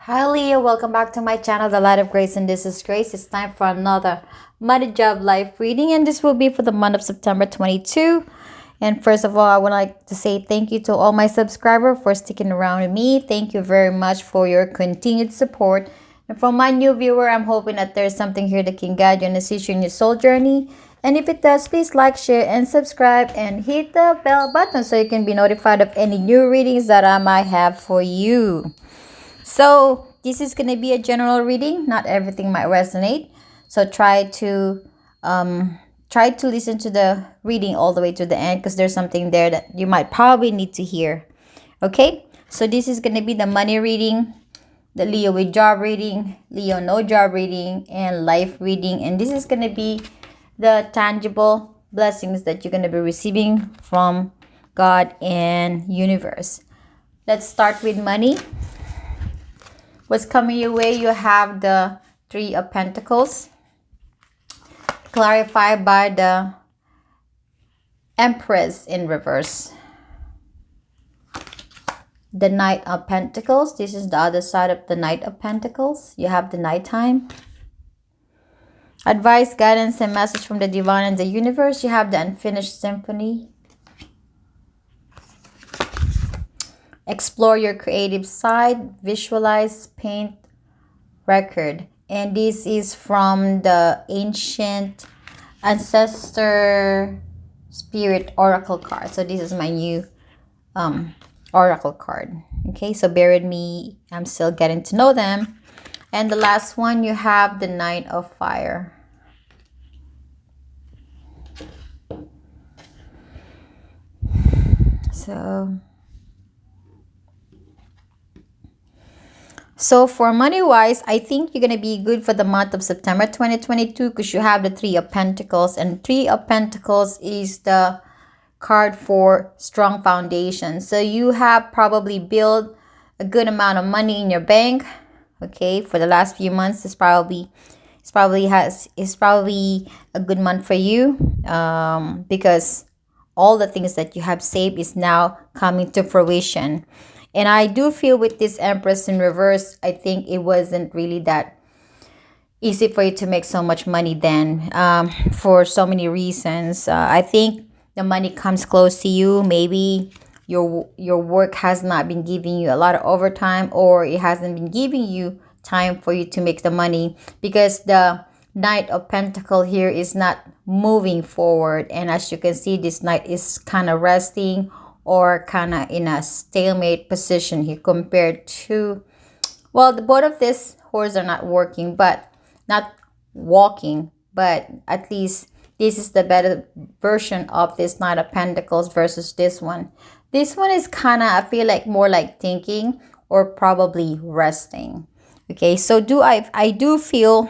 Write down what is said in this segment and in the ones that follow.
Hi Leah, welcome back to my channel, The Light of Grace, and this is Grace. It's time for another Money Job Life reading, and this will be for the month of September 22. And first of all, I would like to say thank you to all my subscribers for sticking around with me. Thank you very much for your continued support. And for my new viewer, I'm hoping that there's something here that can guide you and assist you in your soul journey. And if it does, please like, share, and subscribe, and hit the bell button so you can be notified of any new readings that I might have for you. So this is going to be a general reading. Not everything might resonate. So try to listen to the reading all the way to the end, because there's something there that you might probably need to hear. Okay? So this is going to be the money reading, the Leo with job reading, Leo no job reading, and life reading. And this is going to be the tangible blessings that you're going to be receiving from God and universe. Let's start with money. What's coming your way? You have the Three of Pentacles, clarified by the Empress in reverse. The Knight of Pentacles. This is the other side of the Knight of Pentacles. You have the nighttime. Advice, guidance, and message from the divine and the universe. You have the Unfinished Symphony. Explore your creative side. Visualize, paint, record. And this is from the Ancient Ancestor Spirit Oracle card. So this is my new Oracle card. Okay, so bear with me. I'm still getting to know them. And the last one, you have the Knight of Fire. So for money-wise, I think you're going to be good for the month of September 2022, because you have the Three of Pentacles. And Three of Pentacles is the card for strong foundation. So you have probably built a good amount of money in your bank. Okay, for the last few months, it's probably a good month for you, because all the things that you have saved is now coming to fruition. And I do feel with this Empress in reverse, I think it wasn't really that easy for you to make so much money then, for so many reasons. I think the money comes close to you. Maybe your work has not been giving you a lot of overtime, or it hasn't been giving you time for you to make the money, because the Knight of Pentacle here is not moving forward. And as you can see, this Knight is kind of resting, or kind of in a stalemate position here, compared to, well, the both of these horses are not working, but not walking, but at least this is the better version of this Knight of Pentacles versus this one. This one is kind of, I feel like, more like thinking, or probably resting. Okay, so I do feel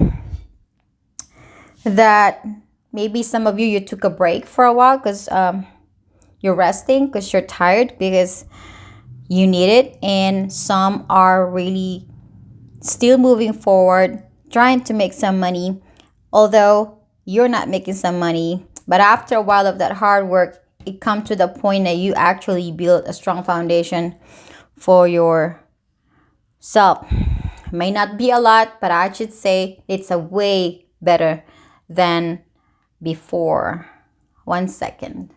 that maybe some of you took a break for a while, because you're resting, because you're tired, because you need it. And some are really still moving forward, trying to make some money, although you're not making some money. But after a while of that hard work, it comes to the point that you actually build a strong foundation for yourself. May not be a lot, but I should say it's a way better than before. 1 second.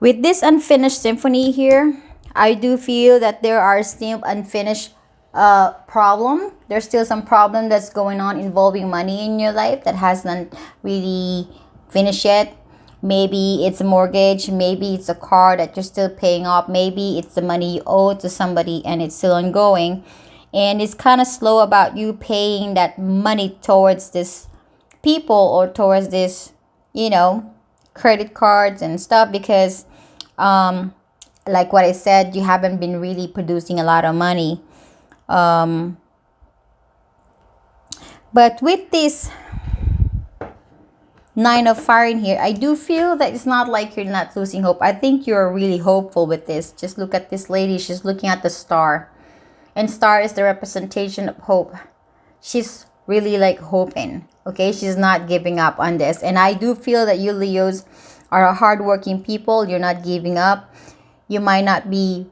With this Unfinished Symphony here, I do feel that there are still unfinished problem. There's still some problem that's going on involving money in your life that hasn't really finished yet. Maybe it's a mortgage, maybe it's a car that you're still paying off, maybe it's the money you owe to somebody and it's still ongoing. And it's kind of slow about you paying that money towards this people, or towards this, credit cards and stuff, because like what I said, you haven't been really producing a lot of money. But with this Nine of Fire in here, I do feel that it's not like you're not losing hope. I think you're really hopeful with this. Just look at this lady. She's looking at the star. And star is the representation of hope. She's really like hoping. Okay, she's not giving up on this. And I do feel that you Leos are a hardworking people. You're not giving up. you might not be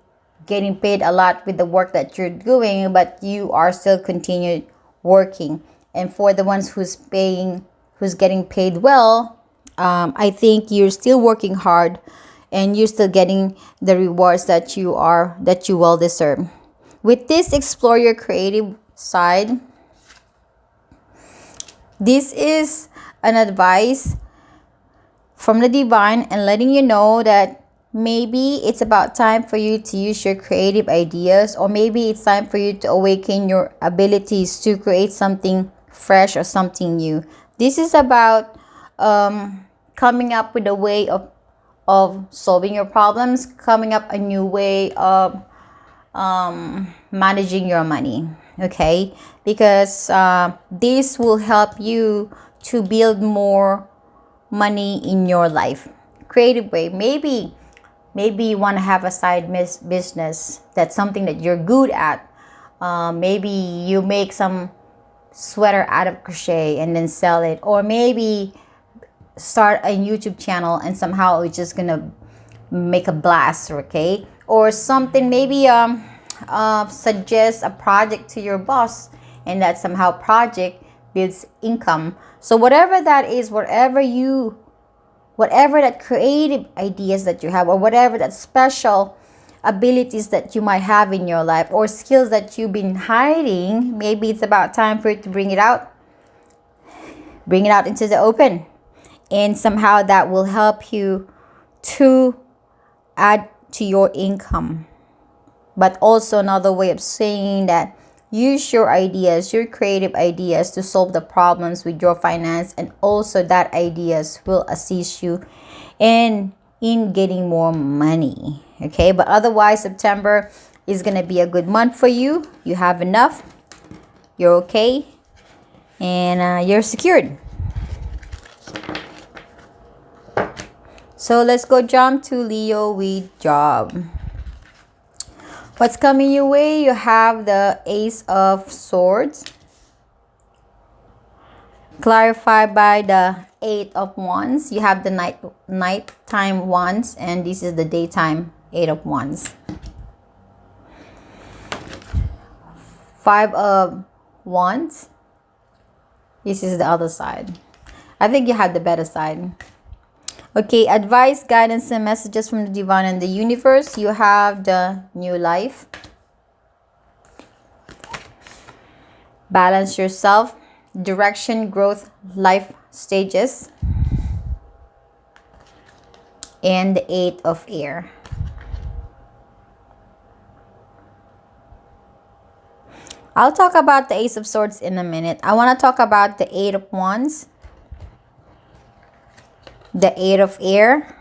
getting paid a lot with the work that you're doing, but you are still continued working. And for the ones who's getting paid well, I think you're still working hard, and you're still getting the rewards that you well deserve. With this, explore your creative side. This is an advice from the divine and letting you know that maybe it's about time for you to use your creative ideas, or maybe it's time for you to awaken your abilities to create something fresh or something new. This is about coming up with a way of solving your problems, coming up a new way of managing your money. Okay, because this will help you to build more money in your life. Creative way. Maybe you want to have a side business, that's something that you're good at. Maybe you make some sweater out of crochet and then sell it, or maybe start a YouTube channel and somehow it's just gonna make a blast. Okay, or something. Maybe suggest a project to your boss, and that somehow project builds income. So whatever that is, whatever that creative ideas that you have, or whatever that special abilities that you might have in your life, or skills that you've been hiding, maybe it's about time for you to bring it out into the open. And somehow that will help you to add to your income. But also another way of saying that, use your ideas, your creative ideas, to solve the problems with your finance, and also that ideas will assist you in getting more money. Okay, but otherwise September is gonna be a good month for you. You have enough, you're okay, and you're secured. So let's go jump to Leo with job. What's coming your way? You have the Ace of Swords, clarified by the Eight of Wands. You have the nighttime wands, and this is the daytime Eight of Wands. Five of Wands. This is the other side. I think you have the better side. Okay, advice, guidance, and messages from the divine and the universe. You have the New Life. Balance yourself. Direction, growth, life stages. And the Eight of Air. I'll talk about the Ace of Swords in a minute. I want to talk about the Eight of Wands, the Eight of Air,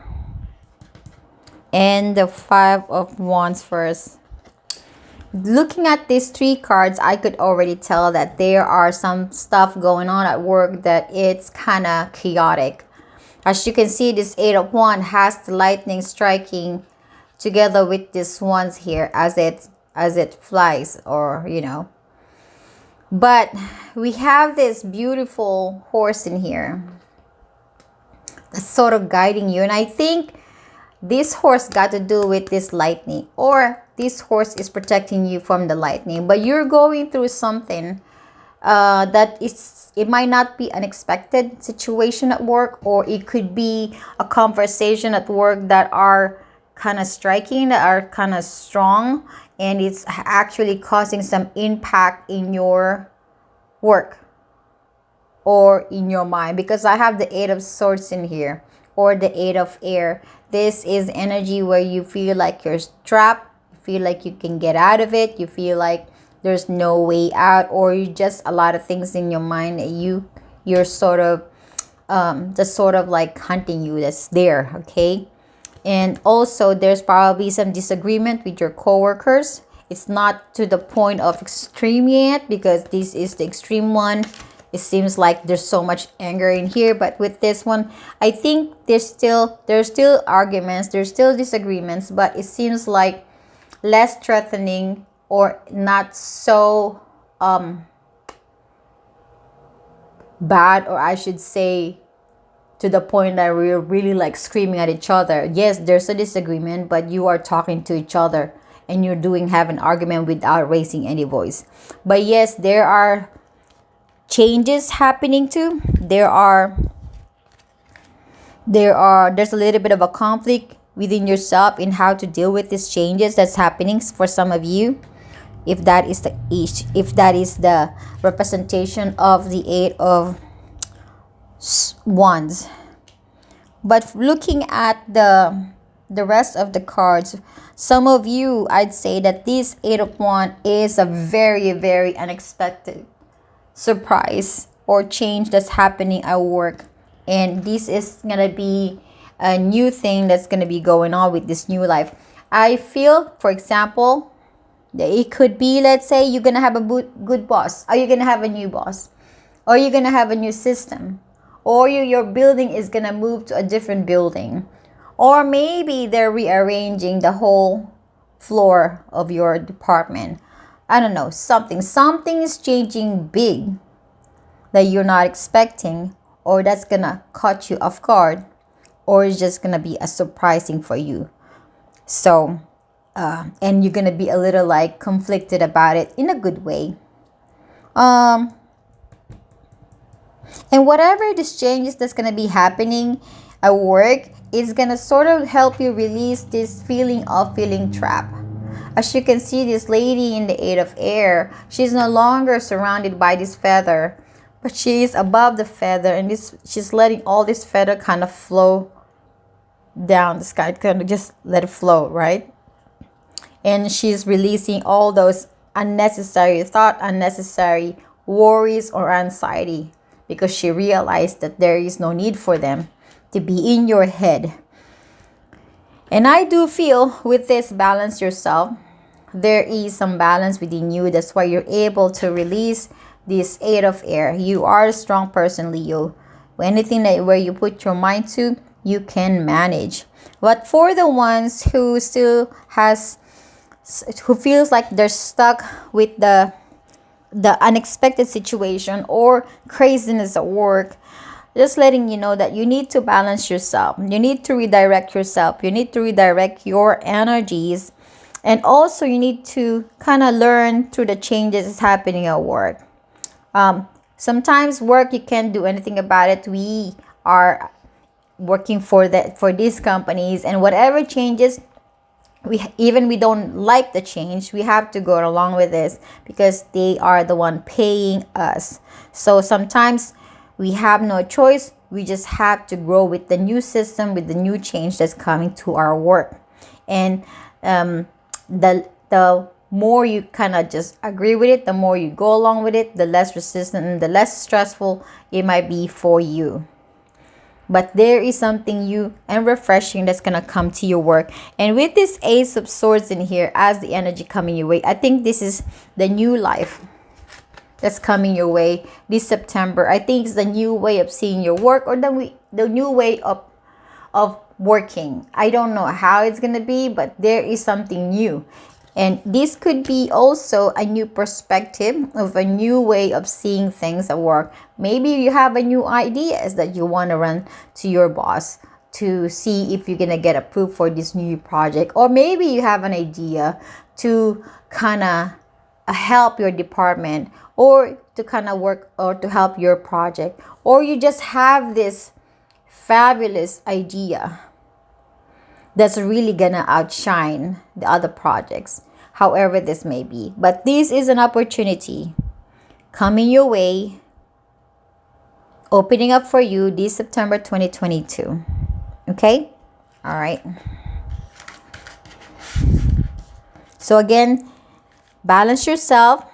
and the Five of Wands first. Looking at these three cards, I could already tell that there are some stuff going on at work that it's kind of chaotic. As you can see, this Eight of Wands has the lightning striking together with this wands here as it flies, or But we have this beautiful horse in here that's sort of guiding you, and I think this horse got to do with this lightning, or this horse is protecting you from the lightning. But you're going through something it might not be unexpected situation at work, or it could be a conversation at work that are kind of striking, that are kind of strong, and it's actually causing some impact in your work or in your mind, because I have the Eight of Swords in here, or the Eight of Air. This is energy where you feel like you're trapped, you feel like you can get out of it, you feel like there's no way out, or you just a lot of things in your mind that you're sort of just sort of like hunting you, that's there. Okay, and also there's probably some disagreement with your coworkers. It's not to the point of extreme yet, because this is the extreme one. It seems like there's so much anger in here, but with this one, I think there's still arguments, there's still disagreements, but it seems like less threatening, or not so bad, or I should say to the point that we're really like screaming at each other. Yes, there's a disagreement, but you are talking to each other and you're doing have an argument without raising any voice. But yes, there are changes happening too. There's a little bit of a conflict within yourself in how to deal with these changes that's happening for some of you. If that is the representation of the Eight of Wands. But looking at the rest of the cards, some of you, I'd say that this Eight of Wands is a very, very unexpected surprise or change that's happening at work. And this is gonna be a new thing that's gonna be going on with this new life. I feel, for example, that it could be, let's say, you're gonna have a good boss, or you're gonna have a new boss, or you're gonna have a new system, or your building is gonna move to a different building, or maybe they're rearranging the whole floor of your department. I don't know, something is changing big that you're not expecting, or that's gonna catch you off guard, or it's just gonna be a surprising for you. So and you're gonna be a little like conflicted about it in a good way. um and whatever this changes that's gonna be happening at work is gonna sort of help you release this feeling of feeling trapped. As you can see, this lady in the Eight of Air, she's no longer surrounded by this feather, but she is above the feather, and she's letting all this feather kind of flow down the sky, kind of just let it flow, right? And she's releasing all those unnecessary thought, unnecessary worries or anxiety, because she realized that there is no need for them to be in your head. And I do feel with this balance yourself, there is some balance within you. That's why you're able to release this Eight of Air. You are a strong person, Leo. Anything that where you put your mind to, you can manage. But for the ones who feels like they're stuck with the unexpected situation or craziness at work, just letting you know that you need to balance yourself. You need to redirect yourself. You need to redirect your energies. And also you need to kind of learn through the changes that's happening at work. Sometimes work, you can't do anything about it. We are working for these companies, and whatever changes, we don't like the change, we have to go along with this because they are the one paying us. So sometimes we have no choice. We just have to grow with the new system, with the new change that's coming to our work. And the more you kind of just agree with it, the more you go along with it, the less resistant and the less stressful it might be for you. But there is something new and refreshing that's going to come to your work. And with this Ace of Swords in here as the energy coming your way, I think this is the new life that's coming your way this September. I think it's the new way of seeing your work, or the new way of working. I don't know how it's going to be, but there is something new. And this could be also a new perspective of a new way of seeing things at work. Maybe you have a new ideas that you want to run to your boss to see if you're going to get approved for this new project. Or maybe you have an idea to kind of help your department, or to kind of work or to help your project. Or you just have this fabulous idea that's really gonna outshine the other projects, however this may be. But this is an opportunity coming your way, opening up for you this September 2022. Okay? All right. So again, balance yourself,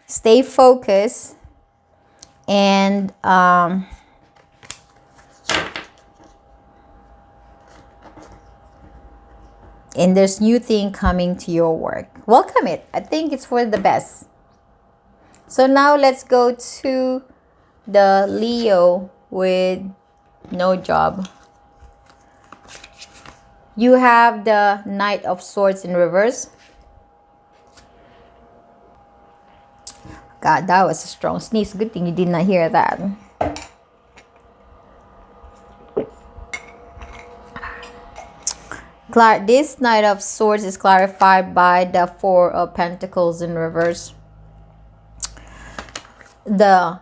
stay focused, and there's new thing coming to your work. Welcome it. I think it's for the best. So now let's go to the Leo with no job. You have the Knight of Swords in reverse. God, that was a strong sneeze. Good thing you did not hear that. This Knight of Swords is clarified by the Four of Pentacles in reverse, the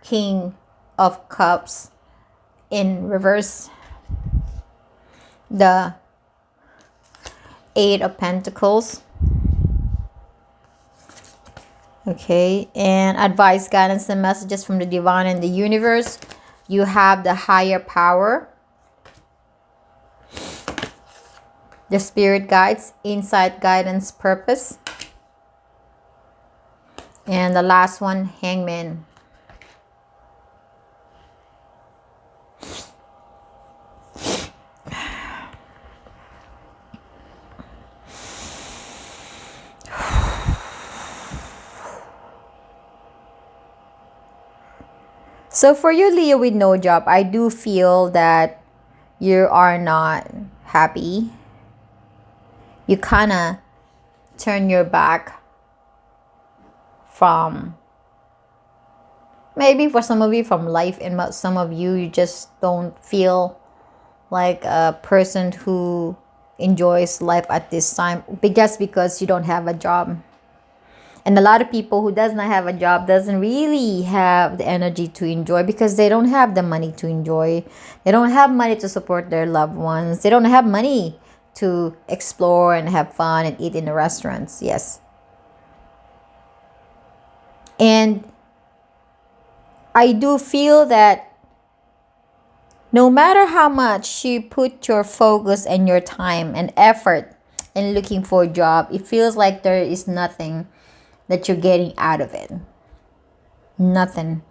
King of Cups in reverse, the Eight of Pentacles. Okay, and advice, guidance, and messages from the divine and the universe. You have the higher power, the spirit guides, insight, guidance, purpose. And the last one, Hangman. So for you, Leo, with no job, I do feel that you are not happy. You kind of turn your back from, maybe for some of you, from life, and some of you, you just don't feel like a person who enjoys life at this time, because you don't have a job. And a lot of people who does not have a job doesn't really have the energy to enjoy, because they don't have the money to enjoy. They don't have money to support their loved ones. They don't have money to explore and have fun and eat in the restaurants. Yes. And I do feel that no matter how much you put your focus and your time and effort in looking for a job, it feels like there is nothing that you're getting out of it. Nothing.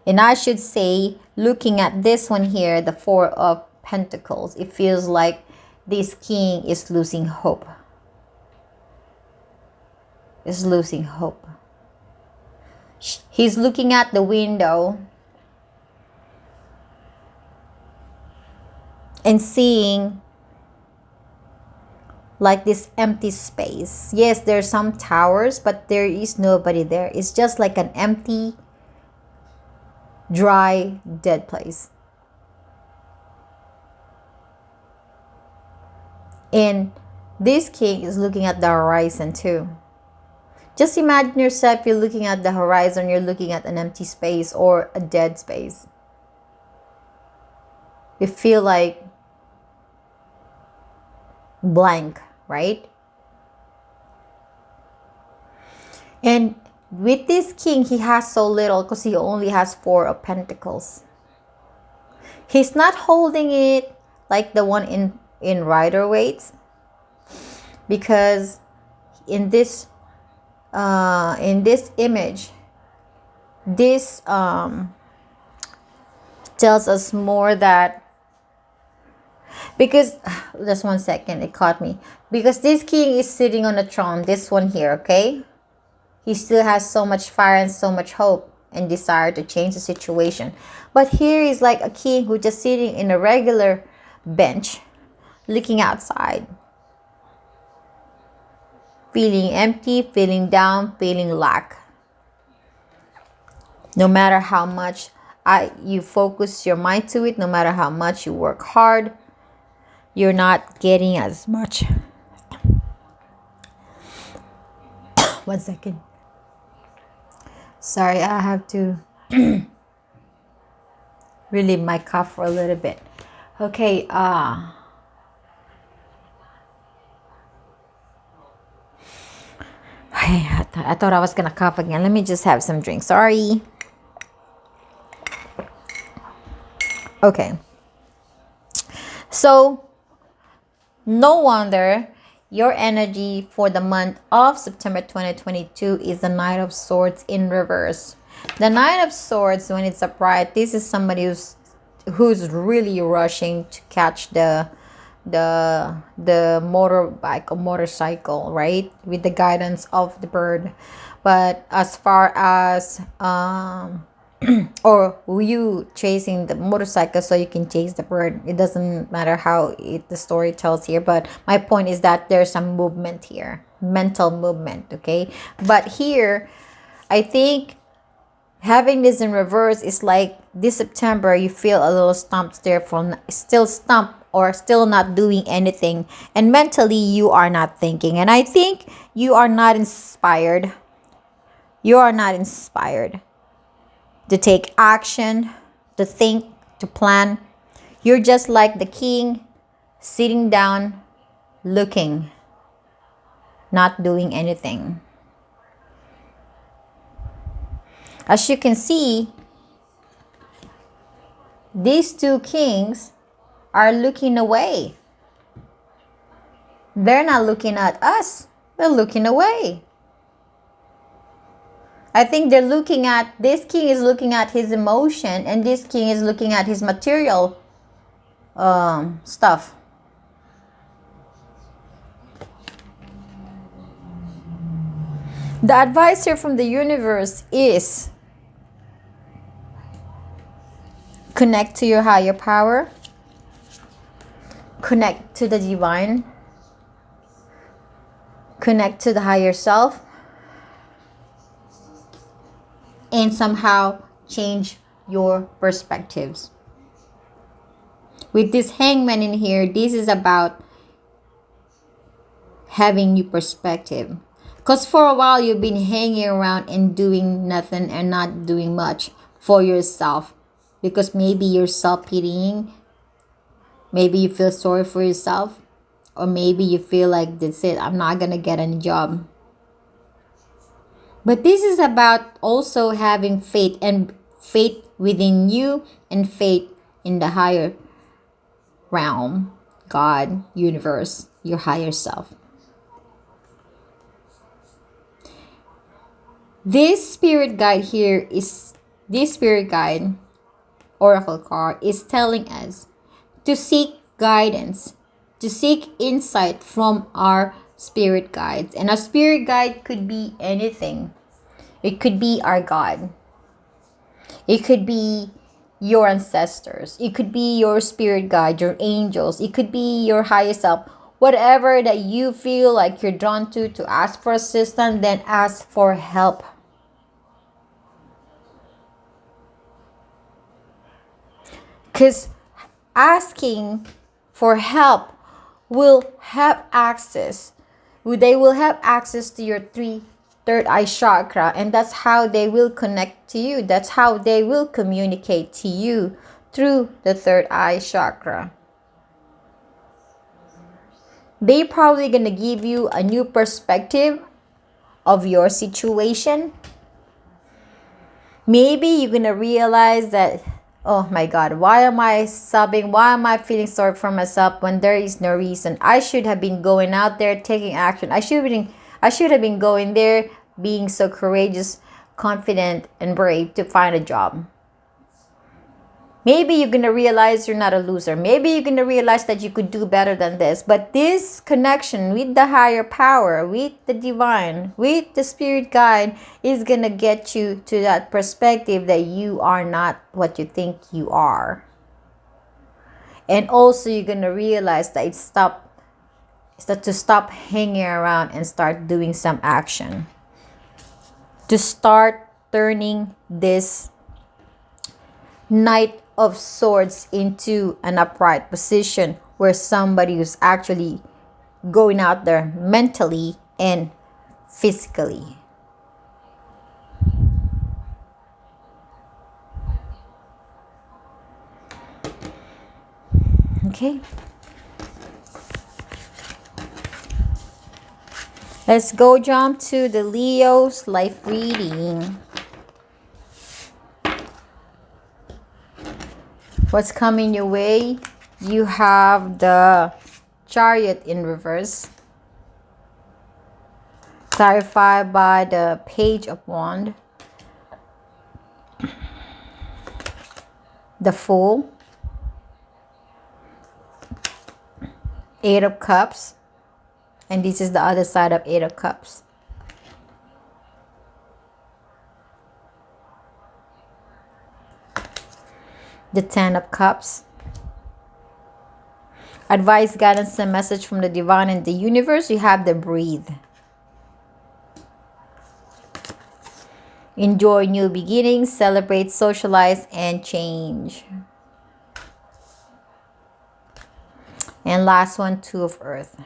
And I should say, looking at this one here, the Four of Pentacles, it feels like this king is losing hope. Is losing hope. He's looking at the window and seeing like this empty space. Yes, there's some towers, but there is nobody there. It's just like an empty, dry, dead place. And this king is looking at the horizon too. Just imagine yourself, you're looking at the horizon, you're looking at an empty space or a dead space. You feel like blank, right? And with this king, he has so little because he only has Four of Pentacles. He's not holding it like the one in Rider-Waite, because in this image, this tells us more that, because just one second, it caught me, because this king is sitting on a throne, this one here, okay? He still has so much fire and so much hope and desire to change the situation. But here is like a king who just sitting in a regular bench, looking outside, feeling empty, feeling down, feeling lack. No matter how much you focus your mind to it, no matter how much you work hard, you're not getting as much. One second. Sorry, I have to relieve my cough for a little bit. Okay, I thought I was gonna cough again. Let me just have some drink. Sorry. Okay. So, no wonder your energy for the month of September 2022 is the Knight of Swords in reverse. The Knight of Swords, when it's upright, this is somebody who's really rushing to catch the motorbike or motorcycle, right, with the guidance of the bird. But as far as or you chasing the motorcycle so you can chase the bird, it doesn't matter how the story tells here, but my point is that there's some movement here, mental movement, okay? But here I think having this in reverse is like this September you feel a little stumped there, still stumped or still not doing anything, and mentally you are not thinking. And I think you are not inspired. You are not inspired to take action, to think, to plan. You're just like the king, sitting down, looking, not doing anything. As you can see, these two kings are looking away. They're not looking at us, they're looking away. I think they're looking at, this king is looking at his emotion, and this king is looking at his material stuff. The advice here from the universe is connect to your higher power, connect to the divine, connect to the higher self, and somehow change your perspectives. With this hangman in here, this is about having new perspective. Because for a while you've been hanging around and doing nothing and not doing much for yourself. Because maybe you're self-pitying. Maybe you feel sorry for yourself. Or maybe you feel like, that's it, I'm not going to get any job. But this is about also having faith, and faith within you and faith in the higher realm, God, universe, your higher self. This spirit guide here is, this spirit guide oracle card is telling us to seek guidance, to seek insight from our spirit guides. And a spirit guide could be anything. It could be our God. It could be your ancestors. It could be your spirit guide, your angels. It could be your higher self. Whatever that you feel like you're drawn to ask for assistance, then ask for help. Because asking for help will have access. They will have access to your third eye chakra, and that's how they will connect to you. That's how they will communicate to you, through the third eye chakra. They probably gonna give you a new perspective of your situation. Maybe you're gonna realize that, oh my God, why am I sobbing? Why am I feeling sorry for myself when there is no reason? I should have been going out there taking action. I should have been going there being so courageous, confident, and brave to find a job. Maybe you're going to realize you're not a loser. Maybe you're going to realize that you could do better than this. But this connection with the higher power, with the divine, with the spirit guide is going to get you to that perspective that you are not what you think you are. And also you're going to realize that to stop hanging around and start doing some action. To start turning this Knight of Swords into an upright position where somebody who's actually going out there mentally and physically. Okay. Let's go jump to the Leo's life reading. What's coming your way? You have the Chariot in reverse, clarified by the Page of Wands, the Fool, Eight of Cups, and this is the other side of Eight of Cups. The Ten of Cups. Advice, guidance, and message from the divine and the universe. You have the Breathe. Enjoy new beginnings, celebrate, socialize, and change. And last one, Two of Earth.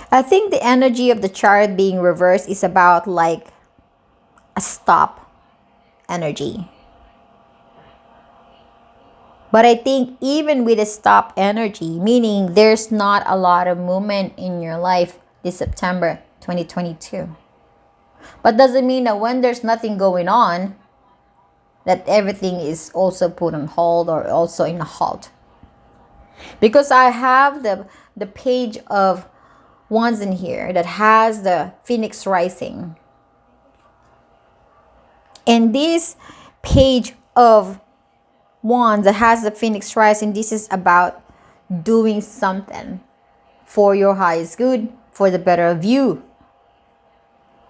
I think the energy of the chart being reversed is about like a stop energy. But I think even with a stop energy, meaning there's not a lot of movement in your life this September 2022. But doesn't mean that when there's nothing going on, that everything is also put on hold or also in a halt. Because I have the page of wands in here that has the phoenix rising. And this page of wands that has the phoenix rising, this is about doing something for your highest good, for the better of you.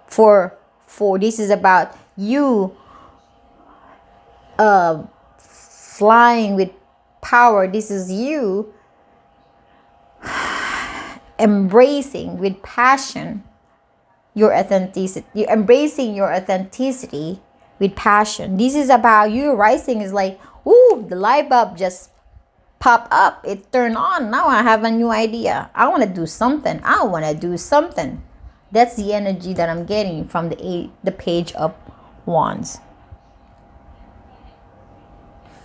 For this is about you flying with power. This is you embracing with passion your authenticity. You're embracing your authenticity with passion. This is about you rising. Is like, ooh, the light bulb just pop up. It turned on. Now I have a new idea. I want to do something. I want to do something. That's the energy that I'm getting from the page of wands.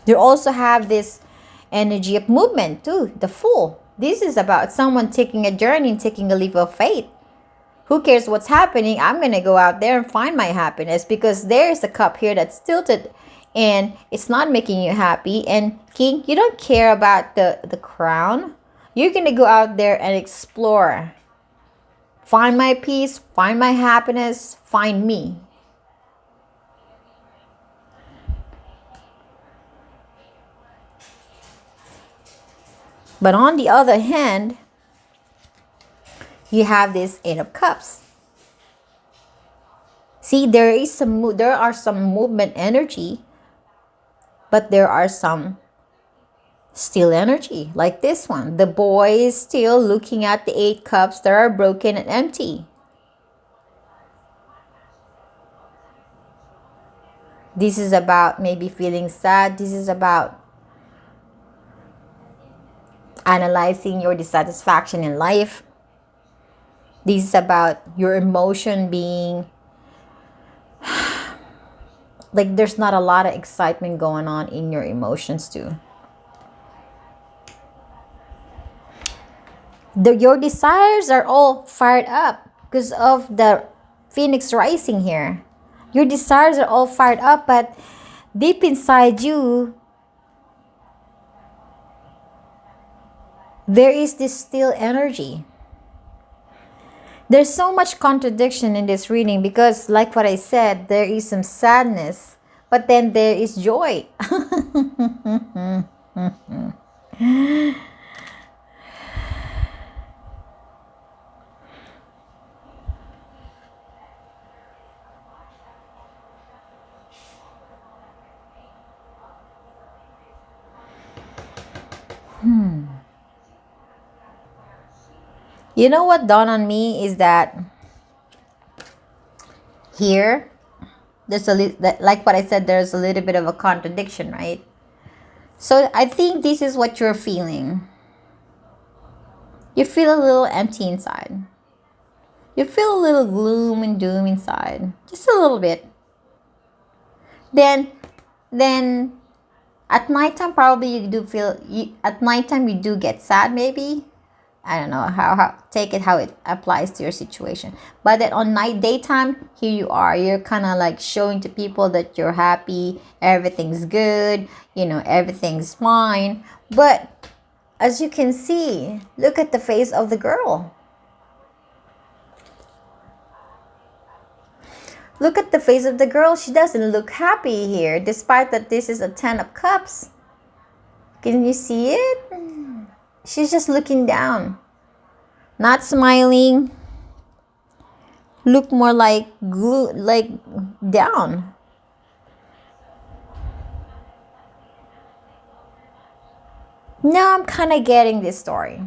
You also have this energy of movement too, the Fool. This is about someone taking a journey and taking a leap of faith. Who cares what's happening? I'm going to go out there and find my happiness, because there's a cup here that's tilted and it's not making you happy. And King, you don't care about the crown. You're going to go out there and explore. Find my peace, find my happiness, find me. But on the other hand, you have this Eight of Cups. See, there are some movement energy, but there are some still energy, like this one. The boy is still looking at the 8 cups that are broken and empty. This is about maybe feeling sad. This is about analyzing your dissatisfaction in life. This is about your emotion being like there's not a lot of excitement going on in your emotions too. Your desires are all fired up because of the phoenix rising here. Your desires are all fired up, but deep inside you, there is this still energy. There's so much contradiction in this reading because, like what I said, there is some sadness, but then there is joy. You know what dawned on me is that here, there's like what I said, there's a little bit of a contradiction, right? So I think this is what you're feeling. You feel a little empty inside. You feel a little gloom and doom inside, just a little bit. Then at nighttime, probably you do feel. At nighttime, you do get sad, maybe. I don't know how take it how it applies to your situation. But then on daytime, here you are. You're kind of like showing to people that you're happy, everything's good, everything's fine. But as you can see, look at the face of the girl. Look at the face of the girl. She doesn't look happy here, despite that this is a 10 of cups. Can you see it? She's just looking down, not smiling. Look more like glue, like down. Now I'm kind of getting this story.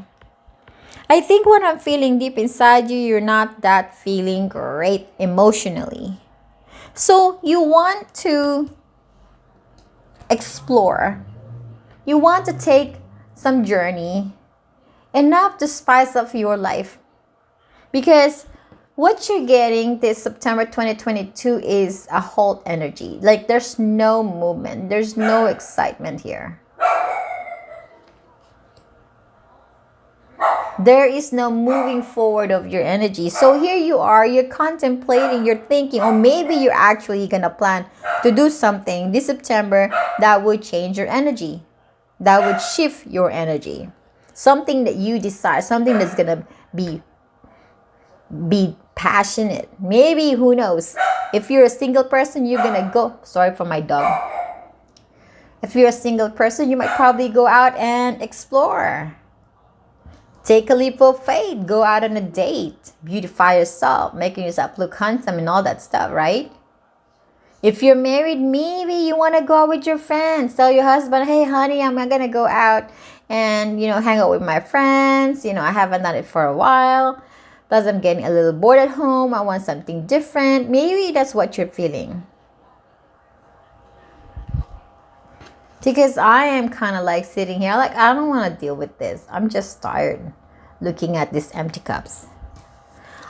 I think what I'm feeling deep inside you, you're not that feeling great emotionally. So you want to explore. You want to take some journey enough to spice up your life. Because what you're getting this September 2022 is a halt energy. Like there's no movement, there's no excitement here. There is no moving forward of your energy. So here you are, you're contemplating, you're thinking, or maybe you're actually gonna plan to do something this September that would change your energy, that would shift your energy. Something that you desire, something that's gonna be passionate. Maybe, who knows? If you're a single person, you're gonna go. Sorry for my dog. If you're a single person, you might probably go out and explore. Take a leap of faith. Go out on a date. Beautify yourself, making yourself look handsome and all that stuff, right? If you're married, maybe you want to go out with your friends. Tell your husband, hey, honey, I'm going to go out and, hang out with my friends. I haven't done it for a while. Plus, I'm getting a little bored at home. I want something different. Maybe that's what you're feeling. Because I am kind of like sitting here, like, I don't want to deal with this. I'm just tired looking at these empty cups.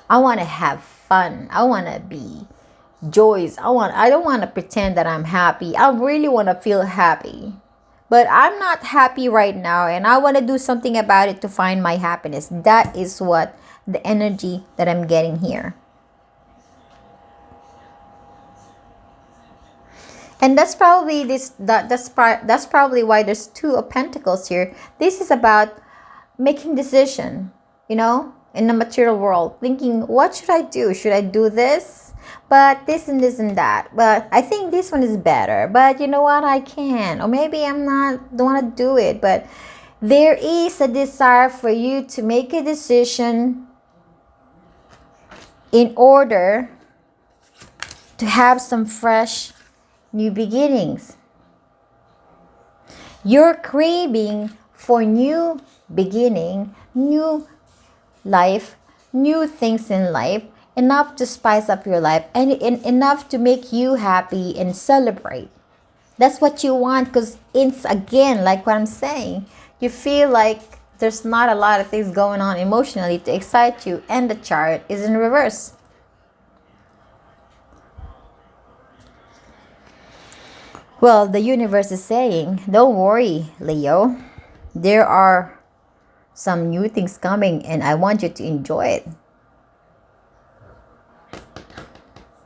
I want to have fun. I want to be joyous. I don't want to pretend that I'm happy. I really want to feel happy. But I'm not happy right now, and I want to do something about it to find my happiness. That is what the energy that I'm getting here. And that's probably that's probably why there's two of pentacles here. This is about making decision, in the material world, thinking, what should I do? Should I do this? But this and this and that. But I think this one is better. But you know what? I can. Or maybe I'm not don't want to do it. But there is a desire for you to make a decision in order to have some fresh new beginnings. You're craving for new beginning, new life, new things in life, enough to spice up your life and enough to make you happy and celebrate. That's what you want, because it's, again, like what I'm saying, you feel like there's not a lot of things going on emotionally to excite you, and the chart is in reverse. Well, the universe is saying, don't worry, Leo. There are some new things coming and I want you to enjoy it.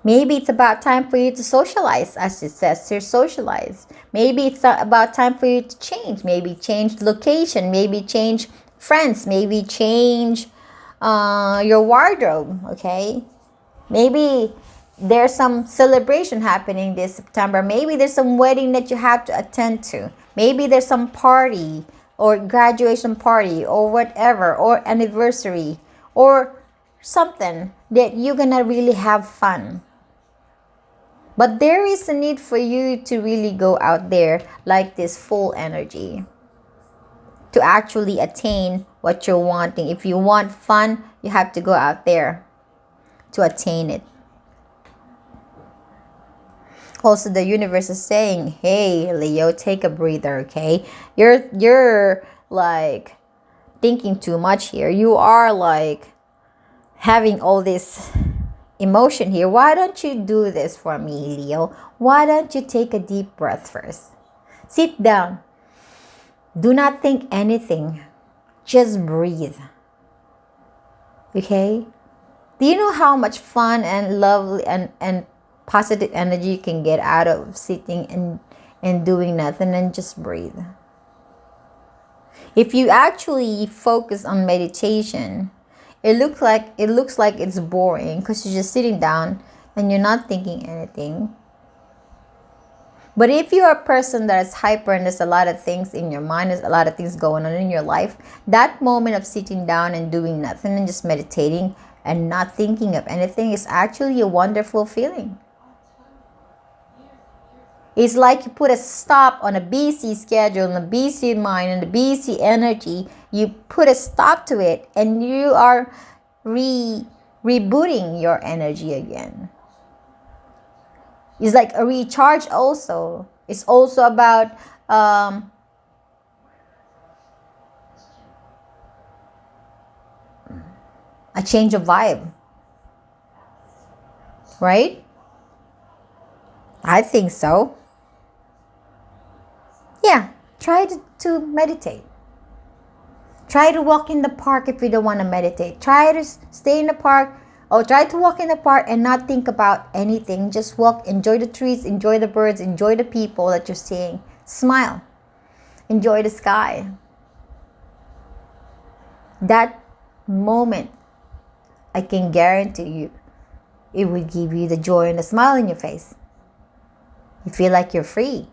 Maybe it's about time for you to socialize, as it says here, socialize. Maybe it's about time for you to change. Maybe change location. Maybe change friends. Maybe change your wardrobe, okay? Maybe there's some celebration happening this September. Maybe there's some wedding that you have to attend to. Maybe there's some party or graduation party or whatever, or anniversary or something that you're gonna really have fun. But there is a need for you to really go out there like this full energy to actually attain what you're wanting. If you want fun, you have to go out there to attain it. Also, the universe is saying, hey, Leo, take a breather, okay? You're like thinking too much here. You are like having all this emotion here. Why don't you do this for me, Leo? Why don't you take a deep breath first? Sit down. Do not think anything. Just breathe. Okay? Do you know how much fun and lovely and positive energy you can get out of sitting and doing nothing and just breathe? If you actually focus on meditation, it looks like it's boring because you're just sitting down and you're not thinking anything. But if you're a person that is hyper and there's a lot of things in your mind, there's a lot of things going on in your life, that moment of sitting down and doing nothing and just meditating and not thinking of anything is actually a wonderful feeling. It's like you put a stop on a busy schedule, on a busy mind, and a busy energy. You put a stop to it, and you are rebooting your energy again. It's like a recharge also. It's also about a change of vibe, right? I think so. Yeah, try to meditate. Try to walk in the park if you don't want to meditate. Try to stay in the park or try to walk in the park and not think about anything. Just walk, enjoy the trees, enjoy the birds, enjoy the people that you're seeing. Smile, enjoy the sky. That moment, I can guarantee you, it will give you the joy and the smile in your face. You feel like you're free.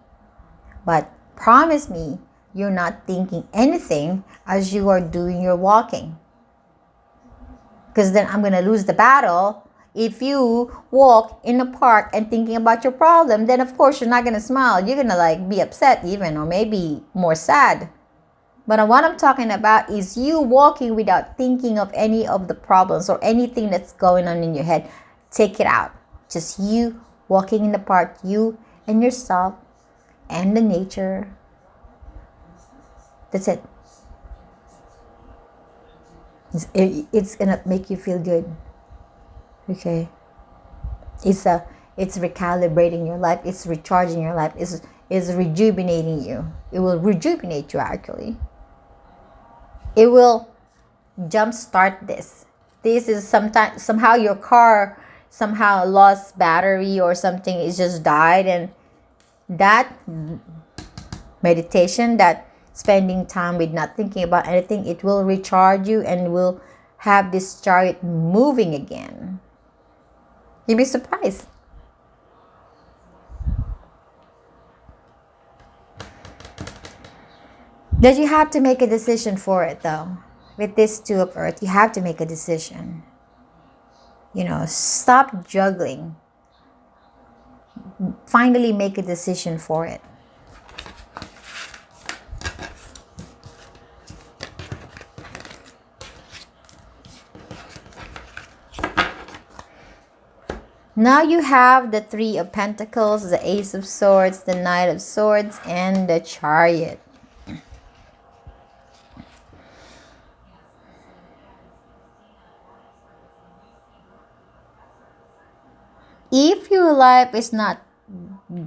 But promise me, you're not thinking anything as you are doing your walking. Because then I'm going to lose the battle. If you walk in the park and thinking about your problem, then of course you're not going to smile. You're going to like be upset even, or maybe more sad. But what I'm talking about is you walking without thinking of any of the problems or anything that's going on in your head. Take it out. Just you walking in the park, you and yourself and the nature. That's it. It's gonna make you feel good. Okay. It's recalibrating your life. It's recharging your life. It's rejuvenating you. It will rejuvenate you actually. It will jumpstart this. This is sometimes somehow your car somehow lost battery or something. It just died, and that meditation, that spending time with not thinking about anything, it will recharge you and will have this chariot moving again. You'd be surprised. That you have to make a decision for it though. With this two of earth, you have to make a decision. Stop juggling. Finally make a decision for it. Now you have the Three of Pentacles, the Ace of Swords, the Knight of Swords, and the Chariot. If your life is not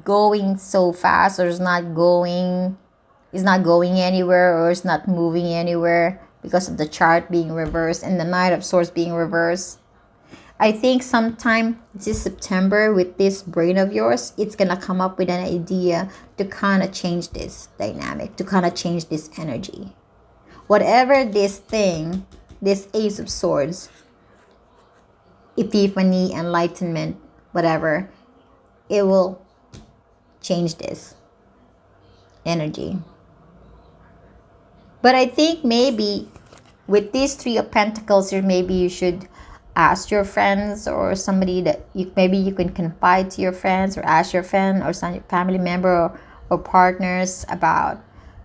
going so fast, or is not going anywhere, or is not moving anywhere because of the Chariot being reversed and the Knight of Swords being reversed, I think sometime this September, with this brain of yours, it's gonna come up with an idea to kind of change this dynamic, to kind of change this energy. Whatever this thing, this Ace of Swords, epiphany, enlightenment, whatever, it will change this energy. But I think maybe with these Three of Pentacles here, maybe you should ask your friends or somebody that maybe you can confide to your friends, or ask your friend or some family member or partners about,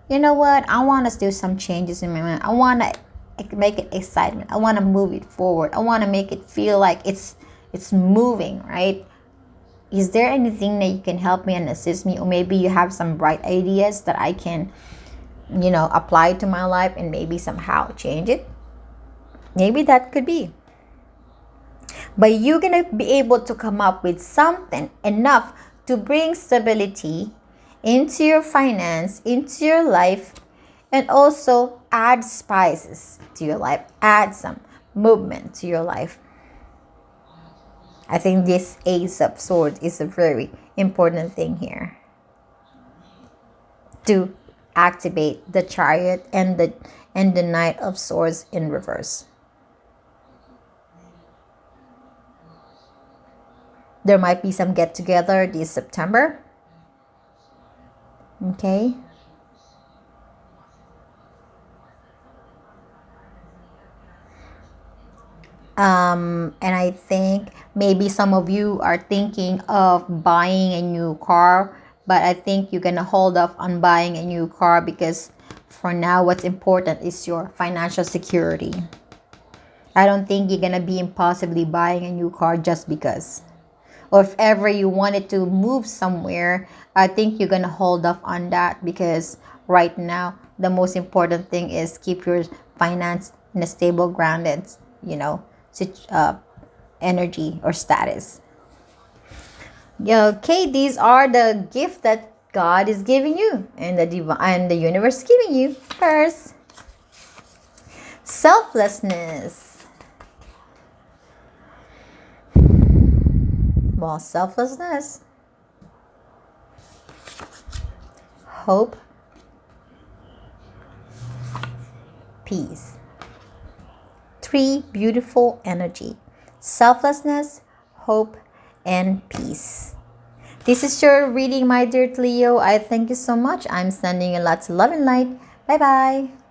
you know what, I want to do some changes in my mind. I want to make it excitement. I want to move it forward. I want to make it feel like it's moving, right? Is there anything that you can help me and assist me? Or maybe you have some bright ideas that I can, apply to my life and maybe somehow change it. Maybe that could be. But you're going to be able to come up with something enough to bring stability into your finance, into your life, and also add spices to your life, add some movement to your life. I think this Ace of Swords is a very important thing here, to activate the Chariot and the Knight of Swords in reverse. There might be some get together this September. Okay. And I think maybe some of you are thinking of buying a new car, but I think you're gonna hold off on buying a new car because for now, what's important is your financial security. I don't think you're gonna be impossibly buying a new car just because. Or if ever you wanted to move somewhere, I think you're gonna hold off on that because right now the most important thing is keep your finance in a stable, grounded, you know, energy or status. Yeah, okay, these are the gifts that God is giving you and the universe is giving you. First, selflessness. Well, selflessness, hope, peace. Three beautiful energy: selflessness, hope, and peace. This is your reading, my dear Leo. I thank you so much. I'm sending you lots of love and light. Bye bye.